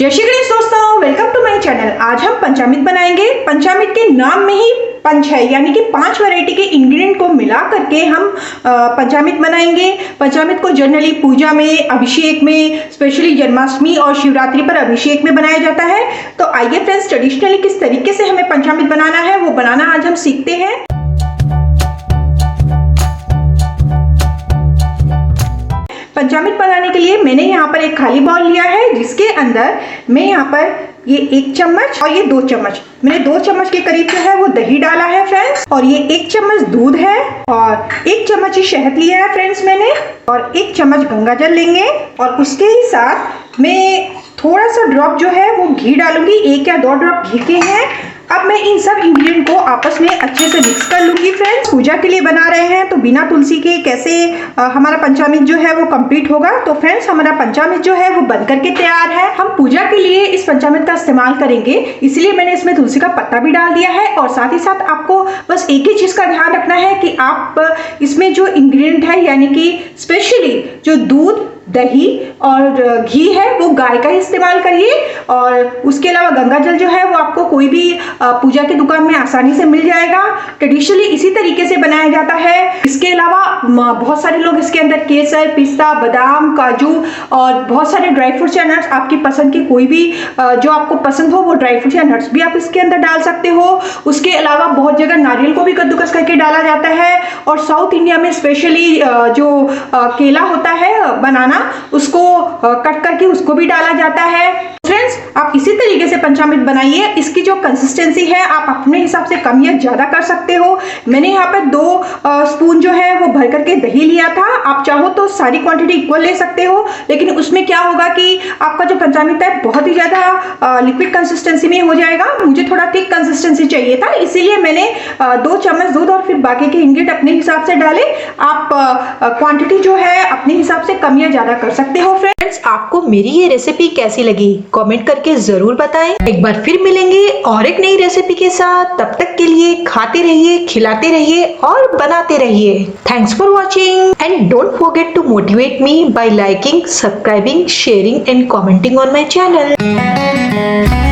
जय श्री गणेश दोस्तों, welcome to my channel. आज हम पंचामृत बनाएंगे। पंचामृत के नाम में ही पंच है, यानी कि 5 वैरायटी के इंग्रेडिएंट को मिला करके हम पंचामृत बनाएंगे। पंचामृत को जनरली पूजा में, अभिषेक में, स्पेशली जन्माष्टमी और शिवरात्रि पर अभिषेक में बनाया जाता है। तो आइए फ्रेंड्स, ट्रेडिशनली किस तरीके से हमें पंचामृत बनाना है वो बनाना आज हम सीखते हैं। पंचामृत बनाने के लिए मैंने यहाँ पर एक खाली बाउल लिया है, जिसके अंदर मैं यहाँ पर ये 1 चम्मच और ये 2 चम्मच, मैंने 2 चम्मच के करीब जो है वो दही डाला है फ्रेंड्स, और ये 1 चम्मच दूध है, और 1 चम्मच ही शहद लिया है फ्रेंड्स मैंने, और 1 चम्मच गंगा जल लेंगे। और उसके ही साथ मैं थोड़ा सा ड्रॉप जो है वो घी डालूंगी, 1 या 2 ड्रॉप घी के हैं। अब मैं इन सब इंग्रेडिएंट को आपस में अच्छे से मिक्स कर लूंगी फ्रेंड्स। पूजा के लिए बना रहे हैं तो बिना तुलसी के कैसे हमारा पंचामृत जो है वो कंप्लीट होगा। तो फ्रेंड्स, हमारा पंचामृत जो है वो बन करके तैयार है। हम पूजा के लिए इस पंचामृत का इस्तेमाल करेंगे, इसलिए मैंने इसमें तुलसी का पत्ता भी डाल दिया है। और साथ ही साथ आपको बस एक ही चीज का ध्यान रखना है कि आप इसमें जो इंग्रेडिएंट है, यानी कि स्पेशली जो दूध, दही और घी है, वो गाय का ही इस्तेमाल करिए। और उसके अलावा गंगा जल जो है वो आपको कोई भी पूजा की दुकान में आसानी से मिल जाएगा। ट्रेडिशनली इसी तरीके से बनाया जाता है। इसके अलावा बहुत सारे लोग इसके अंदर केसर, पिस्ता, बादाम, काजू और बहुत सारे ड्राई फ्रूट्स या नट्स, आपकी पसंद के कोई भी जो आपको पसंद हो वो ड्राई फ्रूट्स या नट्स भी आप इसके अंदर डाल सकते हो। उसके अलावा बहुत जगह नारियल को भी कद्दूकस करके डाला जाता है। और साउथ इंडिया में स्पेशली जो केला होता है, बनाना, उसको कट करके उसको भी डाला जाता है। फ्रेंड्स, आप इसी तरीके से पंचामृत बनाइए। इसकी जो कंसिस्टेंसी है आप अपने हिसाब से कम या ज्यादा कर सकते हो। मैंने यहाँ पर 2 स्पून जो है वो भर करके दही लिया था। आप चाहो तो सारी क्वांटिटी इक्वल ले सकते हो, लेकिन उसमें क्या होगा कि आपका जो पंचामृत है बहुत ही ज्यादा लिक्विड कंसिस्टेंसी में हो जाएगा। मुझे थोड़ा थिक कंसिस्टेंसी चाहिए था, इसीलिए मैंने 2 चम्मच दूध और फिर बाकी के इंग्रेडिएंट अपने हिसाब से डाले। आप क्वांटिटी जो है अपने हिसाब से कम या ज्यादा कर सकते हो। फ्रेंड्स, आपको मेरी ये रेसिपी कैसी लगी कमेंट करके जरूर बताएं। एक बार फिर मिलेंगे और एक नई रेसिपी के साथ। तब तक के लिए खाते रहिए, खिलाते रहिए और बनाते रहिए। Thanks for watching and don't forget to motivate me by liking, subscribing, sharing and commenting on my channel.